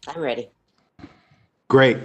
I'm ready. Great.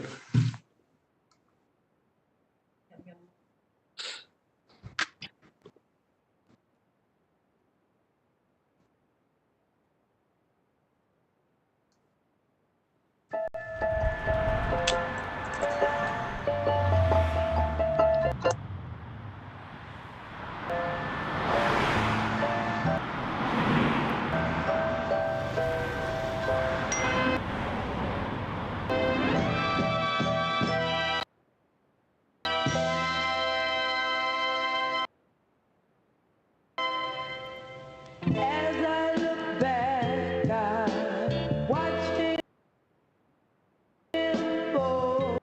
As I look back, I watched him fall.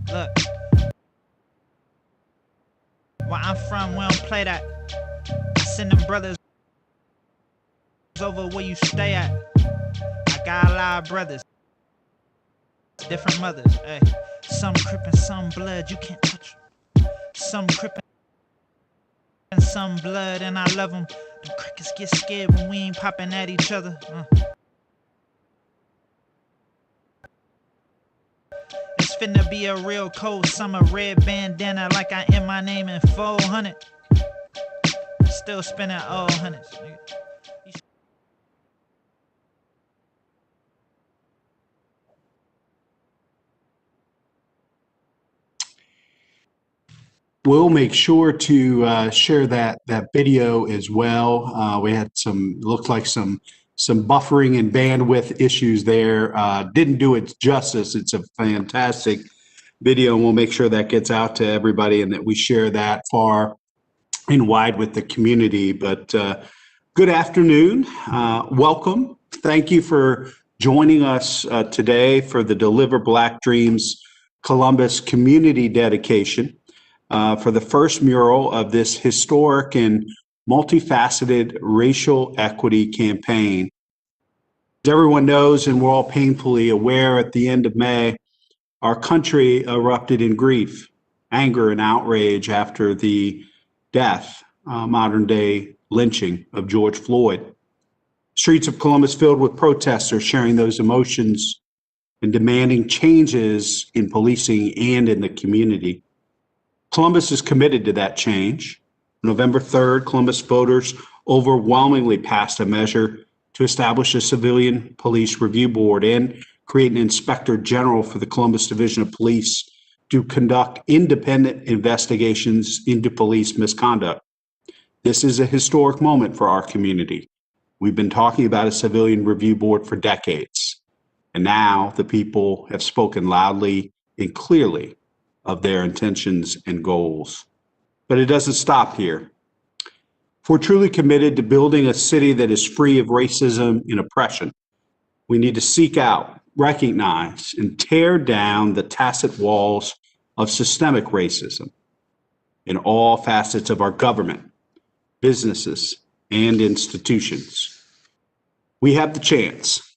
Look, where I'm from, we don't play that. I send them brothers over where you stay at. I got a lot of brothers, different mothers. Hey, some crippin', some blood, you can't touch them. Some crippin', some blood, and I love them. Them crickets get scared when we ain't popping at each other. It's finna be a real cold summer, red bandana like I am my name in 400. Still spinning old hundreds, nigga. We'll make sure to share that video as well. We had looked like some buffering and bandwidth issues there. Didn't do it justice. It's a fantastic video, and we'll make sure that gets out to everybody and that we share that far and wide with the community. But good afternoon. Welcome. Thank you for joining us today for the Deliver Black Dreams Columbus community dedication. For the first mural of this historic and multifaceted racial equity campaign. As everyone knows, and we're all painfully aware, at the end of May, our country erupted in grief, anger, and outrage after the death, modern-day lynching of George Floyd. Streets of Columbus filled with protesters sharing those emotions and demanding changes in policing and in the community. Columbus is committed to that change. November 3rd, Columbus voters overwhelmingly passed a measure to establish a civilian police review board and create an inspector general for the Columbus Division of Police to conduct independent investigations into police misconduct. This is a historic moment for our community. We've been talking about a civilian review board for decades, and now the people have spoken loudly and clearly of their intentions and goals. But it doesn't stop here. If we're truly committed to building a city that is free of racism and oppression, we need to seek out, recognize, and tear down the tacit walls of systemic racism in all facets of our government, businesses, and institutions. We have the chance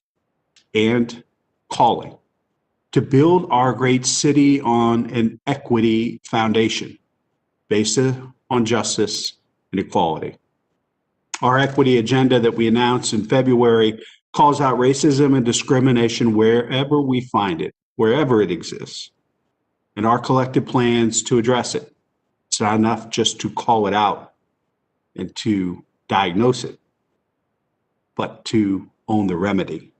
and calling to build our great city on an equity foundation based on justice and equality. Our equity agenda that we announced in February calls out racism and discrimination wherever we find it, wherever it exists, and our collective plans to address it. It's not enough just to call it out and to diagnose it, but to own the remedy.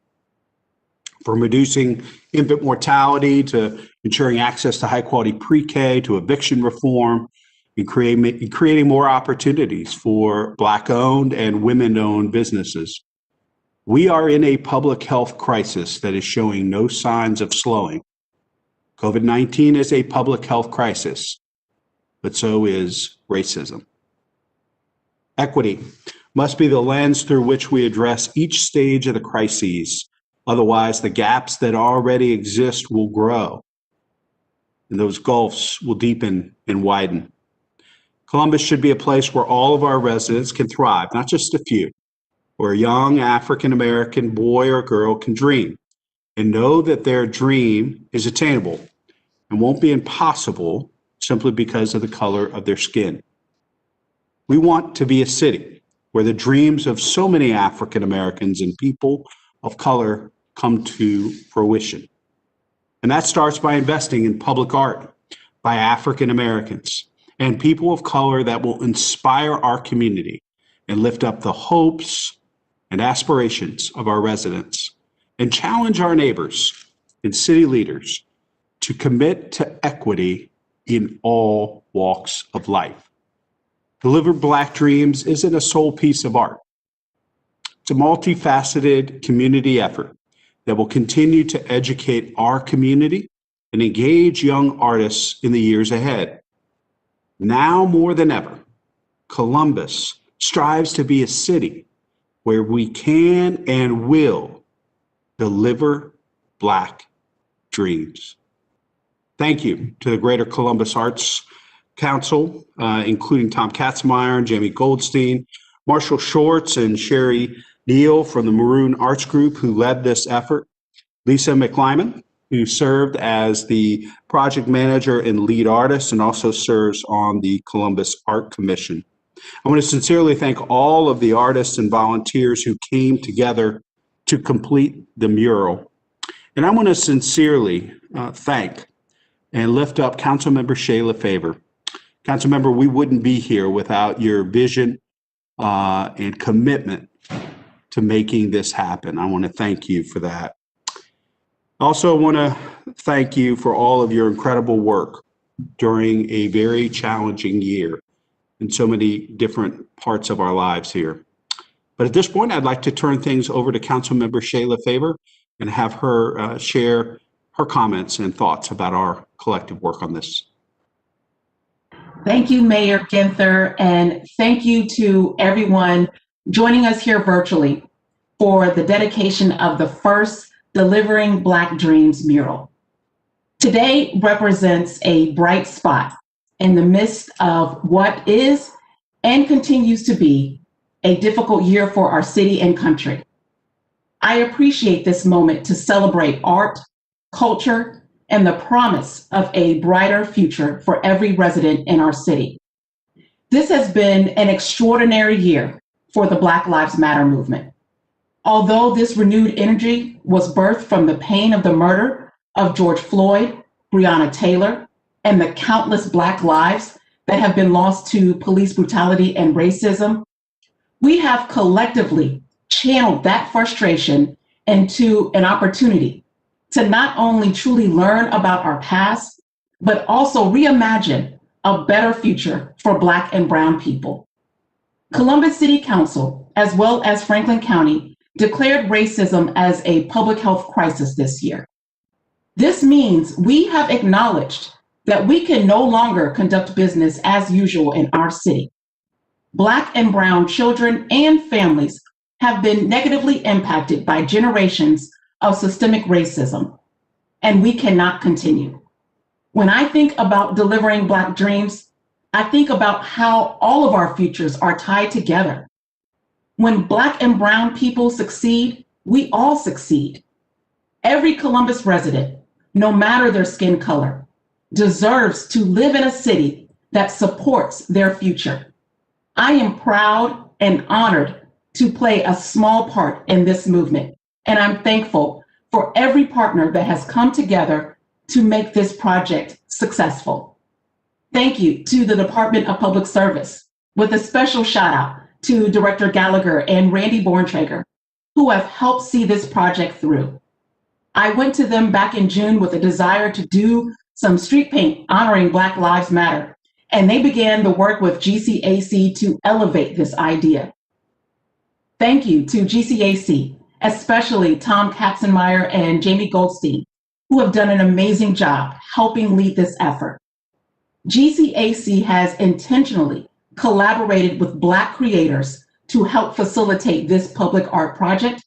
From reducing infant mortality to ensuring access to high quality pre-K to eviction reform and creating more opportunities for Black owned and women owned businesses. We are in a public health crisis that is showing no signs of slowing. COVID-19 is a public health crisis, but so is racism. Equity must be the lens through which we address each stage of the crises. Otherwise, the gaps that already exist will grow, and those gulfs will deepen and widen. Columbus should be a place where all of our residents can thrive, not just a few, where a young African-American boy or girl can dream, and know that their dream is attainable and won't be impossible simply because of the color of their skin. We want to be a city where the dreams of so many African Americans and people of color come to fruition. And that starts by investing in public art by African Americans and people of color that will inspire our community and lift up the hopes and aspirations of our residents and challenge our neighbors and city leaders to commit to equity in all walks of life. Deliver Black Dreams isn't a sole piece of art. It's a multifaceted community effort that will continue to educate our community and engage young artists in the years ahead. Now more than ever, Columbus strives to be a city where we can and will deliver Black dreams. Thank you to the Greater Columbus Arts Council, including Tom Katzmeyer and Jamie Goldstein, Marshall Shorts and Sherry Neal from the Maroon Arts Group, who led this effort, Lisa McLyman, who served as the project manager and lead artist and also serves on the Columbus Art Commission. I want to sincerely thank all of the artists and volunteers who came together to complete the mural. And I want to sincerely thank and lift up Councilmember Shayla Favor. Councilmember, we wouldn't be here without your vision and commitment to making this happen. I want to thank you for that. Also, I want to thank you for all of your incredible work during a very challenging year in so many different parts of our lives here. But at this point, I'd like to turn things over to Councilmember Shayla Favor and have her share her comments and thoughts about our collective work on this. Thank you, Mayor Ginther, and thank you to everyone joining us here virtually for the dedication of the first Delivering Black Dreams mural. Today represents a bright spot in the midst of what is and continues to be a difficult year for our city and country. I appreciate this moment to celebrate art, culture, and the promise of a brighter future for every resident in our city. This has been an extraordinary year for the Black Lives Matter movement. Although this renewed energy was birthed from the pain of the murder of George Floyd, Breonna Taylor, and the countless Black lives that have been lost to police brutality and racism, we have collectively channeled that frustration into an opportunity to not only truly learn about our past, but also reimagine a better future for Black and Brown people. Columbus City Council, as well as Franklin County, declared racism as a public health crisis this year. This means we have acknowledged that we can no longer conduct business as usual in our city. Black and Brown children and families have been negatively impacted by generations of systemic racism, and we cannot continue. When I think about delivering Black dreams, I think about how all of our futures are tied together. When Black and Brown people succeed, we all succeed. Every Columbus resident, no matter their skin color, deserves to live in a city that supports their future. I am proud and honored to play a small part in this movement, and I'm thankful for every partner that has come together to make this project successful. Thank you to the Department of Public Service, with a special shout out to Director Gallagher and Randy Borntrager, who have helped see this project through. I went to them back in June with a desire to do some street paint honoring Black Lives Matter, and they began the work with GCAC to elevate this idea. Thank you to GCAC, especially Tom Katzenmeyer and Jamie Goldstein, who have done an amazing job helping lead this effort. GCAC has intentionally collaborated with Black creators to help facilitate this public art project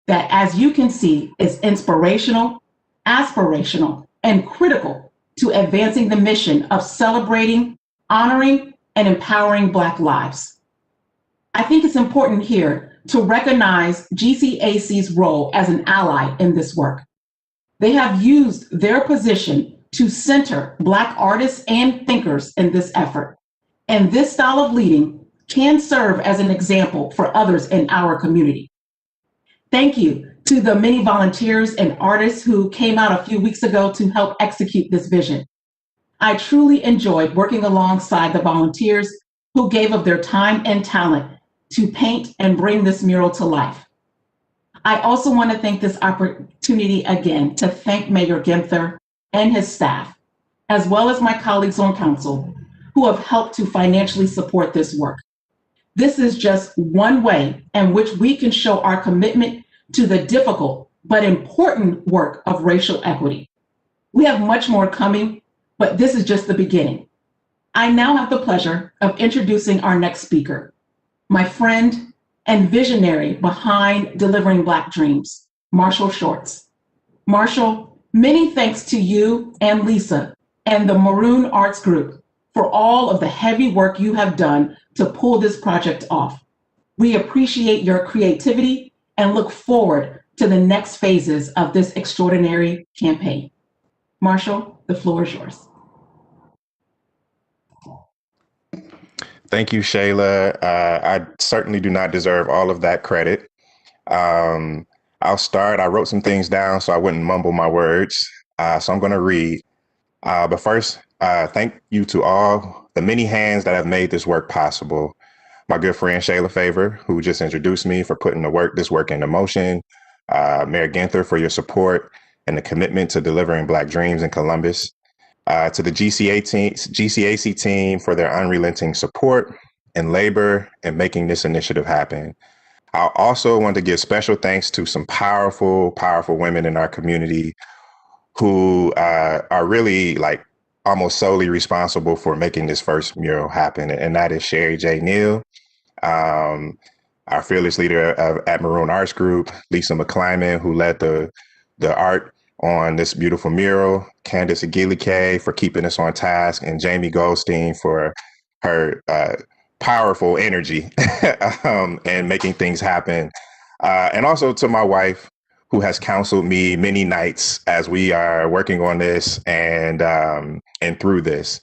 that, as you can see, is inspirational, aspirational, and critical to advancing the mission of celebrating, honoring, and empowering Black lives. I think it's important here to recognize GCAC's role as an ally in this work. They have used their position to center Black artists and thinkers in this effort. And this style of leading can serve as an example for others in our community. Thank you to the many volunteers and artists who came out a few weeks ago to help execute this vision. I truly enjoyed working alongside the volunteers who gave of their time and talent to paint and bring this mural to life. I also want to thank this opportunity again to thank Mayor Ginther and his staff, as well as my colleagues on council who have helped to financially support this work. This is just one way in which we can show our commitment to the difficult but important work of racial equity. We have much more coming, but this is just the beginning. I now have the pleasure of introducing our next speaker, my friend and visionary behind Delivering Black Dreams, Marshall Shorts. Marshall, many thanks to you and Lisa and the Maroon Arts Group for all of the heavy work you have done to pull this project off. We appreciate your creativity and look forward to the next phases of this extraordinary campaign. Marshall, the floor is yours. Thank you, Shayla. I certainly do not deserve all of that credit. I'll start. I wrote some things down so I wouldn't mumble my words. So I'm going to read. But first, thank you to all the many hands that have made this work possible. My good friend Shayla Favor, who just introduced me, for putting this work into motion. Mayor Ginther for your support and the commitment to delivering Black dreams in Columbus. To the GCAC team for their unrelenting support and labor in making this initiative happen. I also want to give special thanks to some powerful, powerful women in our community who are really like almost solely responsible for making this first mural happen. And that is Sherry J. Neal, our fearless leader at Maroon Arts Group, Lisa McClyman, who led the art on this beautiful mural, Candace Agilike for keeping us on task, and Jamie Goldstein for her powerful energy and making things happen. And also to my wife, who has counseled me many nights as we are working on this and through this.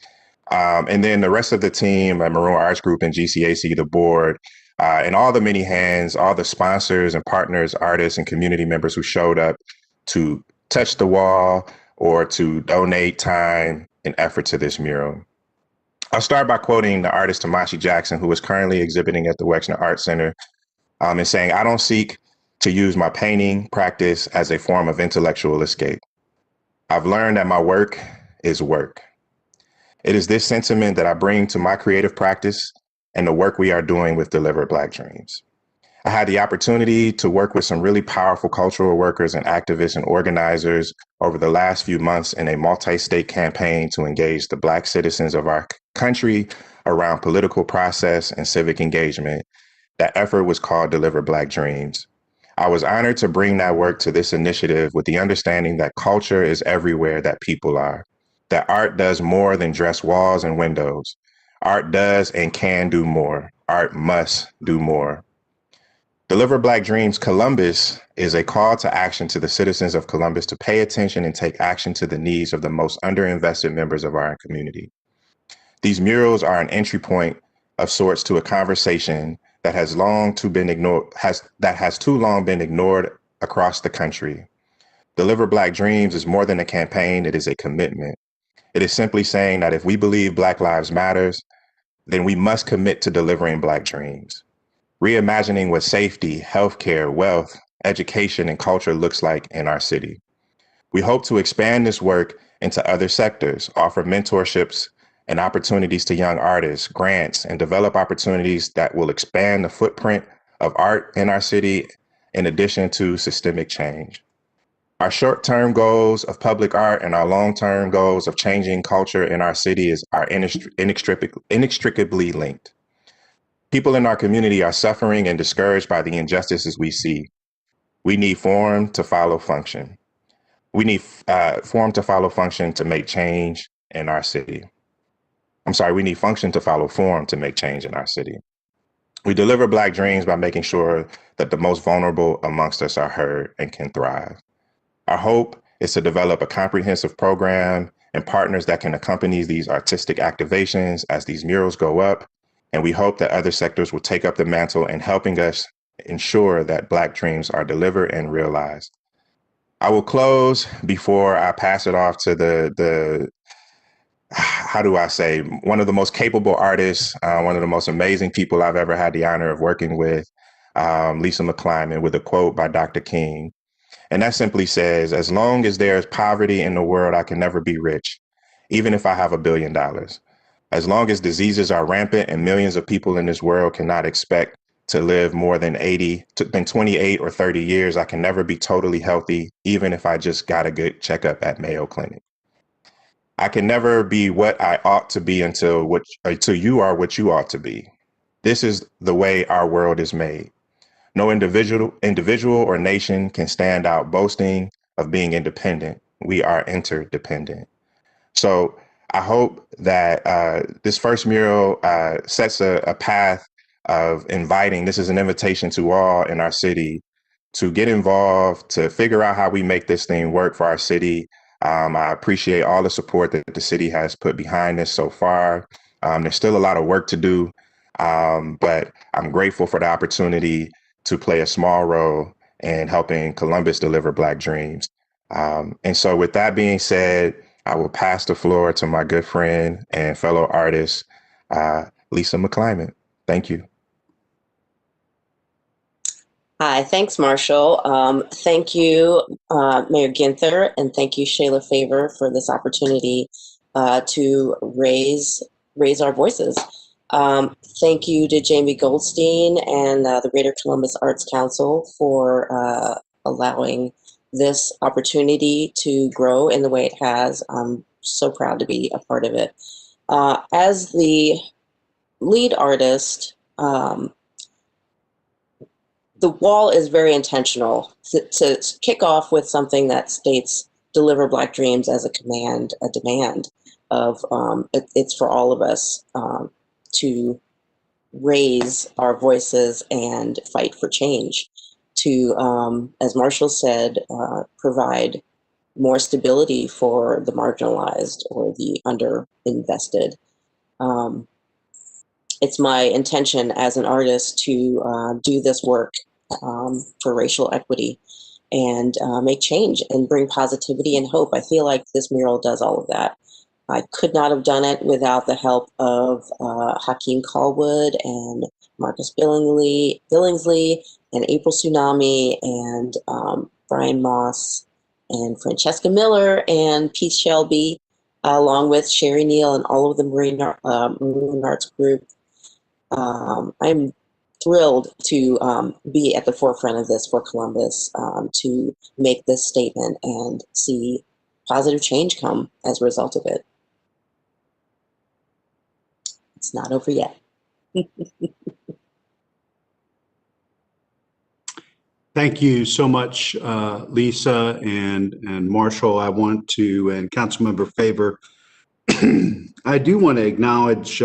And then the rest of the team at Maroon Arts Group and GCAC, the board, and all the many hands, all the sponsors and partners, artists and community members who showed up to touch the wall or to donate time and effort to this mural. I'll start by quoting the artist Tamashi Jackson, who is currently exhibiting at the Wexner Art Center, and saying, "I don't seek to use my painting practice as a form of intellectual escape. I've learned that my work is work. It is this sentiment that I bring to my creative practice and the work we are doing with Deliver Black Dreams." I had the opportunity to work with some really powerful cultural workers and activists and organizers over the last few months in a multi-state campaign to engage the Black citizens of our country around political process and civic engagement. That effort was called Deliver Black Dreams. I was honored to bring that work to this initiative with the understanding that culture is everywhere that people are, that art does more than dress walls and windows. Art does and can do more. Art must do more. Deliver Black Dreams Columbus is a call to action to the citizens of Columbus to pay attention and take action to the needs of the most underinvested members of our community. These murals are an entry point of sorts to a conversation that has too long been ignored across the country. Deliver Black Dreams is more than a campaign, it is a commitment. It is simply saying that if we believe Black lives matters, then we must commit to delivering Black dreams. Reimagining what safety, healthcare, wealth, education, and culture looks like in our city. We hope to expand this work into other sectors, offer mentorships and opportunities to young artists, grants, and develop opportunities that will expand the footprint of art in our city, in addition to systemic change. Our short-term goals of public art and our long-term goals of changing culture in our city are inextricably linked. People in our community are suffering and discouraged by the injustices we see. We need form to follow function. We need form to follow function to make change in our city. We need function to follow form to make change in our city. We deliver Black dreams by making sure that the most vulnerable amongst us are heard and can thrive. Our hope is to develop a comprehensive program and partners that can accompany these artistic activations as these murals go up. And we hope that other sectors will take up the mantle in helping us ensure that Black dreams are delivered and realized. I will close before I pass it off to the how do I say, one of the most capable artists, one of the most amazing people I've ever had the honor of working with, Lisa McClyman, with a quote by Dr. King. And that simply says, as long as there is poverty in the world, I can never be rich, even if I have $1 billion. As long as diseases are rampant and millions of people in this world cannot expect to live more than 28 or 30 years, I can never be totally healthy, even if I just got a good checkup at Mayo Clinic. I can never be what I ought to be until you are what you ought to be. This is the way our world is made. No individual or nation can stand out boasting of being independent. We are interdependent. So I hope that this first mural sets a path of inviting. This is an invitation to all in our city to get involved, to figure out how we make this thing work for our city. I appreciate all the support that the city has put behind this so far. There's still a lot of work to do, but I'm grateful for the opportunity to play a small role in helping Columbus deliver Black dreams. And so with that being said, I will pass the floor to my good friend and fellow artist, Lisa McClyman. Thank you. Hi, thanks, Marshall. Thank you, Mayor Ginther, and thank you, Shayla Favor, for this opportunity to raise our voices. Thank you to Jamie Goldstein and the Greater Columbus Arts Council for allowing this opportunity to grow in the way it has. I'm so proud to be a part of it. As the lead artist, the wall is very intentional to kick off with something that states deliver Black dreams as a demand of it's for all of us to raise our voices and fight for change, to, as Marshall said, provide more stability for the marginalized or the underinvested. It's my intention as an artist to do this work for racial equity and make change and bring positivity and hope. I feel like this mural does all of that. I could not have done it without the help of Hakeem Callwood and Marcus Billingsley and April Tsunami and Brian Moss and Francesca Miller and Peace Shelby, along with Sherry Neal and all of the Marine Arts group. I'm thrilled to be at the forefront of this for Columbus, to make this statement and see positive change come as a result of it. It's not over yet. Thank you so much, Lisa and Marshall. I want to, and Councilmember Favor, I do want to acknowledge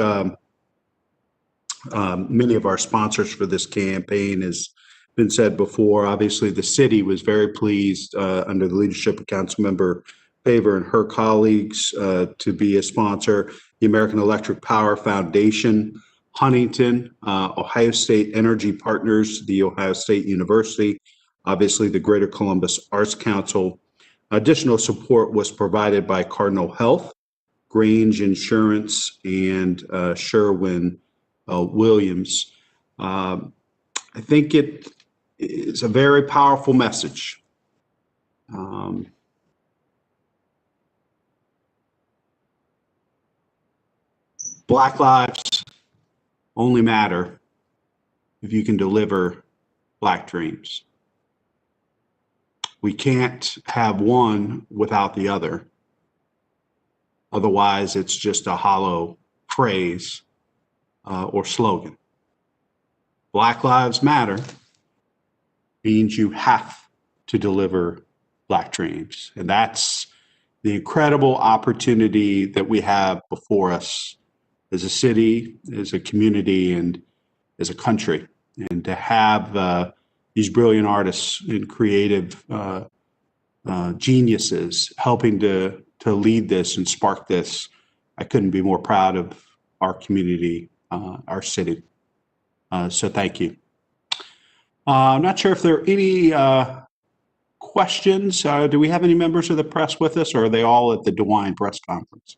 many of our sponsors for this campaign. Has been said before. Obviously, the city was very pleased under the leadership of Councilmember Favor and her colleagues to be a sponsor. The American Electric Power Foundation, Huntington, Ohio State Energy Partners, the Ohio State University, obviously the Greater Columbus Arts Council. Additional support was provided by Cardinal Health, Grange Insurance, and Sherwin Williams. I think it is a very powerful message. Black lives only matter if you can deliver Black dreams. We can't have one without the other. Otherwise, it's just a hollow phrase or slogan. Black Lives Matter means you have to deliver Black dreams. And that's the incredible opportunity that we have before us as a city, as a community, and as a country. And to have these brilliant artists and creative geniuses helping to lead this and spark this. I couldn't be more proud of our community, our city. So thank you. I'm not sure if there are any questions. Do we have any members of the press with us, or are they all at the DeWine press conference?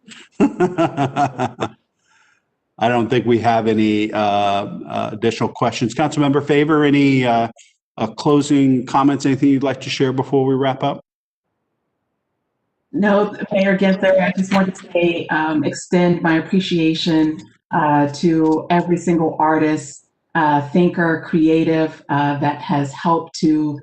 I don't think we have any additional questions. Councilmember Favor, any closing comments, anything you'd like to share before we wrap up? No, Mayor Gensler, I just wanted to say, extend my appreciation to every single artist, thinker, creative that has helped to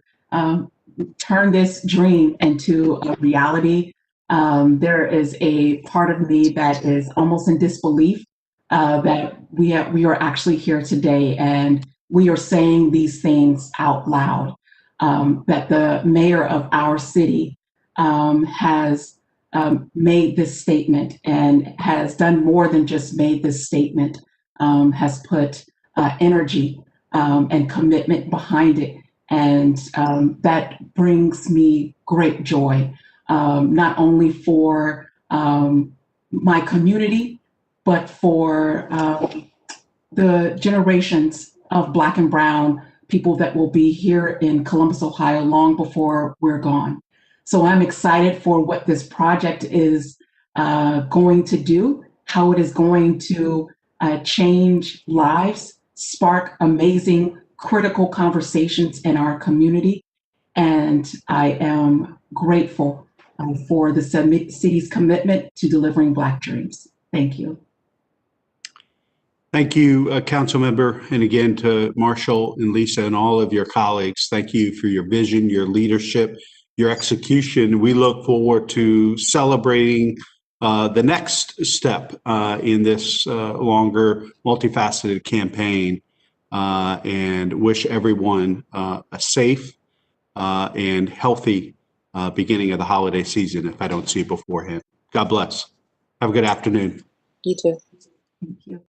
turn this dream into a reality. There is a part of me that is almost in disbelief that we are actually here today and we are saying these things out loud. That the mayor of our city has made this statement and has done more than just made this statement, has put energy and commitment behind it. And that brings me great joy, not only for my community, but for the generations of Black and Brown people that will be here in Columbus, Ohio, long before we're gone. So I'm excited for what this project is going to do, how it is going to change lives, spark amazing, critical conversations in our community. And I am grateful for the city's commitment to delivering Black dreams. Thank you. Thank you, Council Member, and again to Marshall and Lisa and all of your colleagues. Thank you for your vision, your leadership, your execution. We look forward to celebrating the next step in this longer, multifaceted campaign, and wish everyone a safe and healthy beginning of the holiday season if I don't see it beforehand. God bless. Have a good afternoon. You too. Thank you.